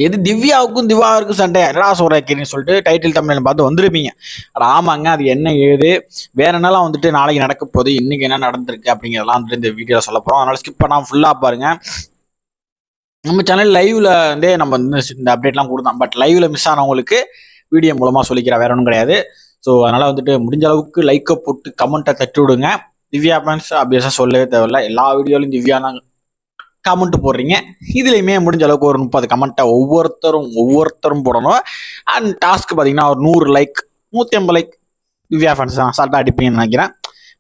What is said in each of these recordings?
எது திவ்யாவுக்கும் திவாருக்கும் சண்டை என்னடா சொல்றீங்கன்னு சொல்லிட்டு டைட்டில் தமிழ்ல பார்த்து வந்துருப்பீங்க. ஆமாங்க, அது என்ன ஏது வேற என்னெல்லாம் வந்துட்டு நாளைக்கு நடக்க போகுது, இன்னைக்கு என்ன நடந்திருக்கு அப்படிங்கிறதெல்லாம் வந்துட்டு இந்த வீடியோவில் சொல்ல போகிறோம். அதனால ஸ்கிப் பண்ணாமல் ஃபுல்லாக பாருங்க. நம்ம சேனல் லைவ்ல இருந்தே நம்ம இந்த அப்டேட்லாம் கொடுத்தோம். பட் லைவ்ல மிஸ் ஆனவங்களுக்கு வீடியோ மூலமாக சொல்லிக்கிறேன், வேற ஒன்றும் கிடையாது. ஸோ அதனால வந்துட்டு முடிஞ்ச அளவுக்கு லைக்கை போட்டு கமெண்ட்டை தட்டி விடுங்க. திவ்யா ஃபேன்ஸ் ஆப்வியஸாக சொல்லவே தேவையில்ல, எல்லா வீடியோலையும் திவ்யா தான் கமெண்ட் போடுறீங்க. இதுலையுமே முடிஞ்ச அளவுக்கு ஒரு 30 கமெண்ட்டை ஒவ்வொருத்தரும் போடணும். அண்ட் டாஸ்க் பார்த்தீங்கன்னா ஒரு 100 லைக் 150 லைக் திவ்யா ஃபேன்ஸ் தான் சால்ட்டாக அடிப்பீங்கன்னு நினைக்கிறேன்.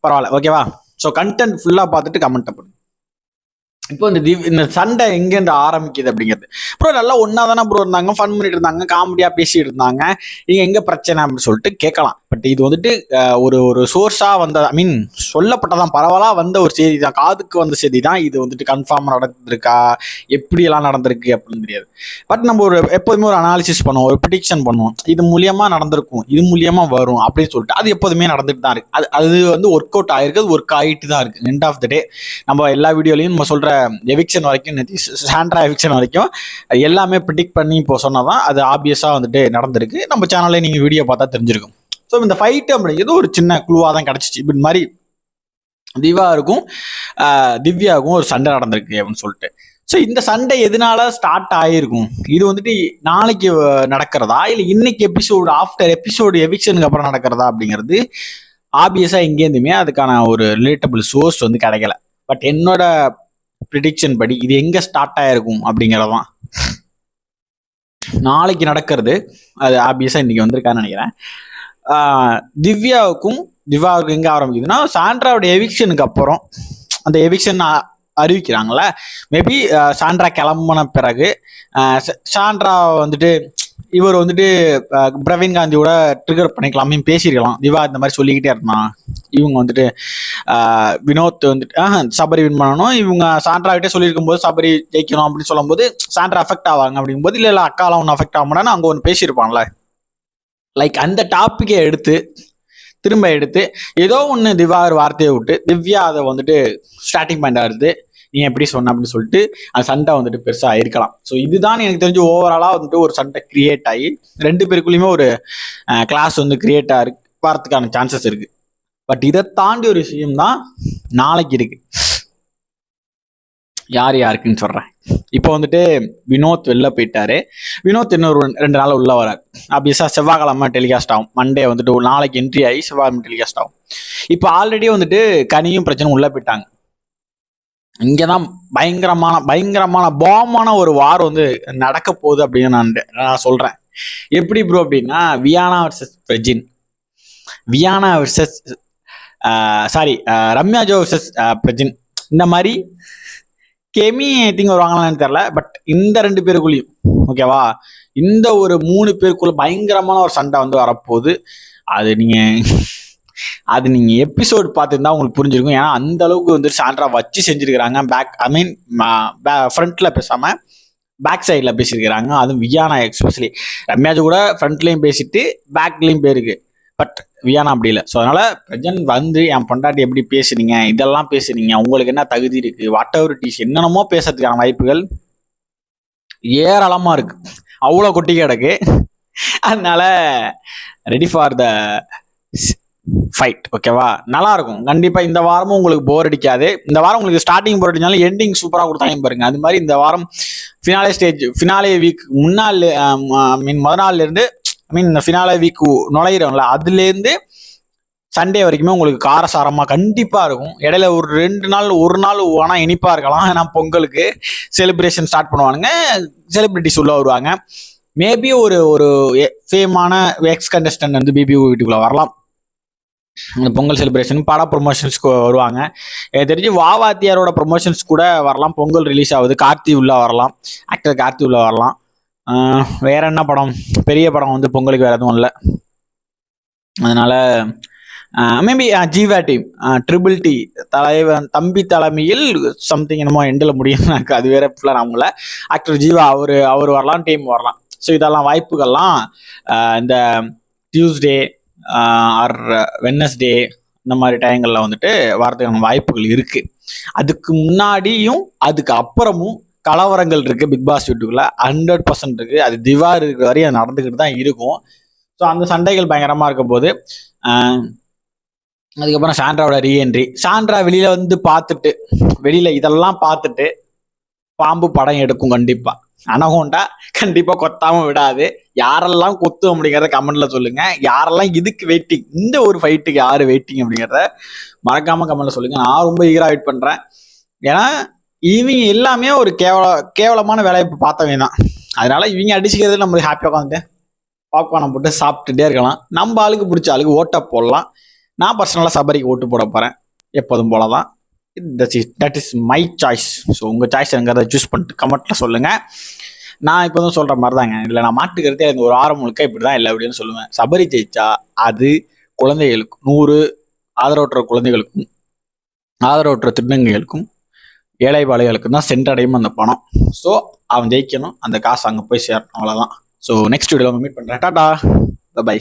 பரவாயில்ல, ஓகேவா? ஸோ கண்டென்ட் ஃபுல்லாக பார்த்துட்டு கமெண்ட்டை போடுங்க. இப்போ இந்த சண்டை எங்கேருந்து ஆரம்பிக்குது அப்படிங்கிறது, ப்ரோ நல்லா ஒன்னா தானே ப்ரோ இருந்தாங்க, ஃபன் பண்ணிட்டு இருந்தாங்க, காமெடியா பேசிட்டு இருந்தாங்க, இங்க எங்க பிரச்சனை அப்படின்னு சொல்லிட்டு கேட்கலாம். பட் இது வந்துட்டு ஒரு சோர்ஸா வந்த, ஐ மீன் சொல்லப்பட்டதான், பரவலா வந்த ஒரு செய்தி தான், காதுக்கு வந்த செய்தி தான். இது வந்துட்டு கன்ஃபார்ம் நடந்திருக்கா, எப்படி எல்லாம் நடந்திருக்கு அப்படின்னு தெரியாது. பட் நம்ம எப்போதுமே ஒரு அனாலிசிஸ் பண்ணுவோம், ஒரு ப்ரிடிக்ஷன் பண்ணுவோம், இது மூலியமா நடந்திருக்கும், இது மூலியமா வரும் அப்படின்னு சொல்லிட்டு. அது எப்போதுமே நடந்துட்டு தான் இருக்கு. அது வந்து ஒர்க் அவுட் ஆயிருக்கு, அது ஒர்க் ஆகிட்டு தான் இருக்கு. எண்ட் ஆஃப் த டே நம்ம எல்லா வீடியோலையும் நம்ம சொல்ற எவிக்ஷன் வரைக்கும், சாண்ட்ரா எவிக்ஷன் வரைக்கும் எல்லாமே ப்ரிடிக்ட் பண்ணி இப்போ சொன்னாதான் அது ஆப்வியஸா வந்துட்டு நடந்திருக்கு. நம்ம சேனல்ல நீங்க வீடியோ பார்த்தா தெரிஞ்சிருக்கும். ஸோ இந்த ஃபைட் அப்படிங்கிறது ஒரு சின்ன குழுவாக தான் கிடச்சிச்சு. இப்படி மாதிரி திவாருக்கும் திவ்யாவுக்கும் ஒரு சண்டை நடந்திருக்கு அப்படின்னு சொல்லிட்டு. ஸோ இந்த சண்டை எதனால ஸ்டார்ட் ஆகிருக்கும், இது வந்துட்டு நாளைக்கு நடக்கிறதா இல்லை இன்னைக்கு எபிசோடு ஆஃப்டர் எபிசோடு எவிக்ஷனுக்கு அப்புறம் நடக்கிறதா அப்படிங்கிறது ஆப்வியஸாக எங்கேருந்துமே அதுக்கான ஒரு ரிலேட்டபிள் சோர்ஸ் வந்து கிடைக்கல. பட் என்னோட ப்ரிடிக்ஷன் படி இது எங்க ஸ்டார்ட் ஆயிருக்கும் அப்படிங்கிறதான் நாளைக்கு நடக்கிறது. அது ஆப்வியஸா இன்னைக்கு வந்திருக்கான்னு நினைக்கிறேன். திவ்யாவுக்கும் எங்க ஆரம்பிக்குதுன்னா, சாண்ட்ராவோட எவிக்ஷனுக்கு அப்புறம் அந்த எவிக்ஷன் அறிவிக்கிறாங்களே, மேபி சாண்ட்ரா கிளம்புன பிறகு சாண்ட்ரா வந்துட்டு இவர் வந்துட்டு பிரவீன் காந்தியோட ட்ரிகர் பண்ணிக்கலாம், பேசியிருக்கலாம். திவா இந்த மாதிரி சொல்லிக்கிட்டே இருந்தான், இவங்க வந்துட்டு வினோத் வந்துட்டு சபரி வின் பண்ணணும், இவங்க சாண்ட்ரா கிட்டே சொல்லியிருக்கும் போது சபரி ஜெயிக்கணும் அப்படின்னு சொல்லும் போது சாண்ட்ரா அஃபெக்ட் ஆவாங்க அப்படிங்கும்போது, இல்லை அக்காலாம் ஒன்றும் அஃபெக்ட் ஆக மாட்டான்னு அங்கே ஒன்று பேசியிருப்பான்ல. லைக் அந்த டாப்பிக்கை திரும்ப எடுத்து ஏதோ ஒன்று திவா வார்த்தையை விட்டு திவ்யா அதை வந்துட்டு ஸ்டார்டிங் பாயிண்ட் ஆகுது, நீ எப்படி சொன்ன அப்படின்னு சொல்லிட்டு அந்த சண்டை வந்துட்டு பெருசாக இருக்கலாம். ஸோ இதுதான் எனக்கு தெரிஞ்சு ஓவராலாக வந்துட்டு ஒரு சண்டை கிரியேட் ஆகி ரெண்டு பேருக்குள்ளேயுமே ஒரு கிளாஸ் வந்து கிரியேட் வரதுக்கான சான்சஸ் இருக்கு. பட் இதை தாண்டி ஒரு விஷயம் தான் நாளைக்கு இருக்கு. யாருக்குன்னு சொல்றேன். இப்போ வந்துட்டு வினோத் வெளில போயிட்டாரு. வினோத் இன்னொரு 2 நாள் உள்ள வராரு. ஆப்வியஸா செவ்வாய்க்கிழமை டெலிகாஸ்ட் ஆகும். மண்டே வந்துட்டு நாளைக்கு என்ட்ரி ஆகி செவ்வாய்க்கிழமை டெலிகாஸ்ட் ஆகும். இப்போ ஆல்ரெடி வந்துட்டு கனியும் பிரச்சனை உள்ள போயிட்டாங்க. இங்கதான் பயங்கரமான பாமான ஒரு வார் வந்து நடக்க போகுது அப்படின்னு நான் சொல்றேன். எப்படி ப்ரோ அப்படின்னா, Viana versus Prajin, Viyana versus Ramya Jo versus Prajin, இந்த மாதிரி கெமி ஐ திங்க் வருவாங்களான்னு தெரியல. பட் இந்த 2 பேருக்குள்ளேயும் ஓகேவா, இந்த ஒரு 3 பேருக்குள்ள பயங்கரமான ஒரு சண்டை வந்து வரப்போகுது. அது நீங்க எபிசோட் பார்த்துருந்தா உங்களுக்கு புரிஞ்சிருக்கும். ஏன்னா அந்த அளவுக்கு வந்து சாண்ட்ரா வச்சு செஞ்சிருக்கிறாங்க. ஃப்ரண்ட்ல பேசாம பேக் சைட்ல பேசியிருக்கிறாங்க. அதுவும் வியானா எக்ஸ்பெஷலி. ரம்யாஜ் கூட ஃப்ரண்ட்லயும் பேசிட்டு பேக்லயும் போயிருக்கு. பட் வியானா அப்படி இல்லை. ஸோ அதனால பிரஜன் வந்து என் பொண்டாட்டி எப்படி பேசுனீங்க, இதெல்லாம் பேசுனீங்க, உங்களுக்கு என்ன தகுதி இருக்கு, வாட் எவர் இட் இஸ், என்னென்னமோ பேசுறதுக்கான வாய்ப்புகள் ஏராளமா இருக்கு, அவ்வளோ கொட்டி கிடக்கு. அதனால ரெடி ஃபார் த ஃபைட். ஓகேவா, நல்லா இருக்கும் கண்டிப்பா. இந்த வாரமும் உங்களுக்கு போர் அடிக்காது. இந்த வாரம் உங்களுக்கு ஸ்டார்டிங் போர் அடிச்சாலும் எண்டிங் சூப்பராக கொடுத்தாங்க பாருங்க. அது மாதிரி இந்த வாரம் ஃபினாலே வீக் முன்னாள் முத நாள்ல இருந்து இந்த ஃபினாலே வீக் நுழையிறோம்ல, அதுலேருந்து சண்டே வரைக்குமே உங்களுக்கு காரசாரமாக கண்டிப்பாக இருக்கும். இடையில ஒரு 2 நாள் ஒரு நாள் ஆனால் இனிப்பாக இருக்கலாம். ஏன்னா பொங்கலுக்கு செலிப்ரேஷன் ஸ்டார்ட் பண்ணுவானுங்க, செலிபிரிட்டிஸ் உள்ள வருவாங்க. மேபி ஒரு ஃபேமான எக்ஸ் கண்டஸ்டன்ட் வந்து பிபி வீட்டுக்குள்ளே வரலாம். அந்த பொங்கல் செலிப்ரேஷன் பட ப்ரொமோஷன்ஸ்க்கு வருவாங்க. எனக்கு தெரிஞ்சு வாவாத்தியாரோட ப்ரொமோஷன்ஸ் கூட வரலாம். பொங்கல் ரிலீஸ் ஆகுது, கார்த்தி உள்ள வரலாம், ஆக்டர் கார்த்தி உள்ள வரலாம். வேற என்ன படம், பெரிய படம் வந்து பொங்கலுக்கு வேற எதுவும் இல்லை. அதனால maybe Jeeva team triple T தலைவன் தம்பி தலைமையில் சம்திங் என்னமோ எண்டில் முடியும், எனக்கு அது வேற ஃபுல்லாக நாமல. ஆக்டர் ஜீவா அவர் வரலாம், டீம் வரலாம். ஸோ இதெல்லாம் வாய்ப்புகள்லாம் இந்த டியூஸ்டே ஆர் வெட்னஸ்டே இந்த மாதிரி டைங்களில் வந்துட்டு வரதுக்கான வாய்ப்புகள் இருக்குது. அதுக்கு முன்னாடியும் அதுக்கு அப்புறமும் கலவரங்கள் இருக்கு பிக் பாஸ் வீட்டுக்குள்ள 100% இருக்கு. அது திவார் இருக்கிற வரையும் அது நடந்துக்கிட்டு தான் இருக்கும். ஸோ அந்த சண்டைகள் பயங்கரமா இருக்க போது அதுக்கப்புறம் சாண்ட்ராவோட ரீஎன்ட்ரி. சாண்ட்ரா வெளியில வந்து பார்த்துட்டு வெளியில இதெல்லாம் பார்த்துட்டு பாம்பு படம் எடுக்கும் கண்டிப்பா. அனகோண்டா கண்டிப்பா கொத்தாம விடாது. யாரெல்லாம் கொத்தும் அப்படிங்கிறத கமெண்ட்ல சொல்லுங்க. யாரெல்லாம் இதுக்கு வெயிட்டிங், இந்த ஒரு ஃபைட்டுக்கு யாரு வெயிட்டிங் அப்படிங்கிறத மறக்காம கமெண்ட்ல சொல்லுங்க. நான் ரொம்ப ஈகரா வெயிட் பண்றேன். ஏன்னா இவங்க எல்லாமே ஒரு கேவலமான வேலையை பார்த்தவங்க தான். அதனால இவங்க அடிச்சுக்கிறது நம்ம ஹாப்பியாக உட்காந்துட்டு பாப்கார்னை போட்டு சாப்பிட்டுட்டே இருக்கலாம். நம்ம ஆளுக்கு பிடிச்ச ஆளுக்கு ஓட்டை போடலாம். நான் பர்சனலாக சபரிக்கு ஓட்டு போட போகிறேன், எப்போதும் போல தான். That is my choice. So உங்கள் சாய்ஸ் எங்கிறத சூஸ் பண்ணிட்டு கமெண்ட்டில் சொல்லுங்கள். நான் இப்போ தான் சொல்கிற மாதிரி தாங்க, இல்லை நான் மாட்டுக்கிறதே அந்த ஒரு ஆரம் முழுக்க இப்படி தான் இல்லை அப்படின்னு சொல்லுவேன். சபரி ஜெயிச்சா அது குழந்தைகளுக்கு 100 ஆதரவற்ற குழந்தைகளுக்கும் ஆதரவற்ற திருநங்கைகளுக்கும் ஏழைபாளைகளுக்கும் தான் சென்றடையும் அந்த பணம். ஸோ அவன் ஜெயிக்கணும், அந்த காசு அங்கே போய் சேரணும், அவ்வளோதான். ஸோ நெக்ஸ்ட் வீடியோவில் மீட் பண்ணுறேன். டாடா, பை.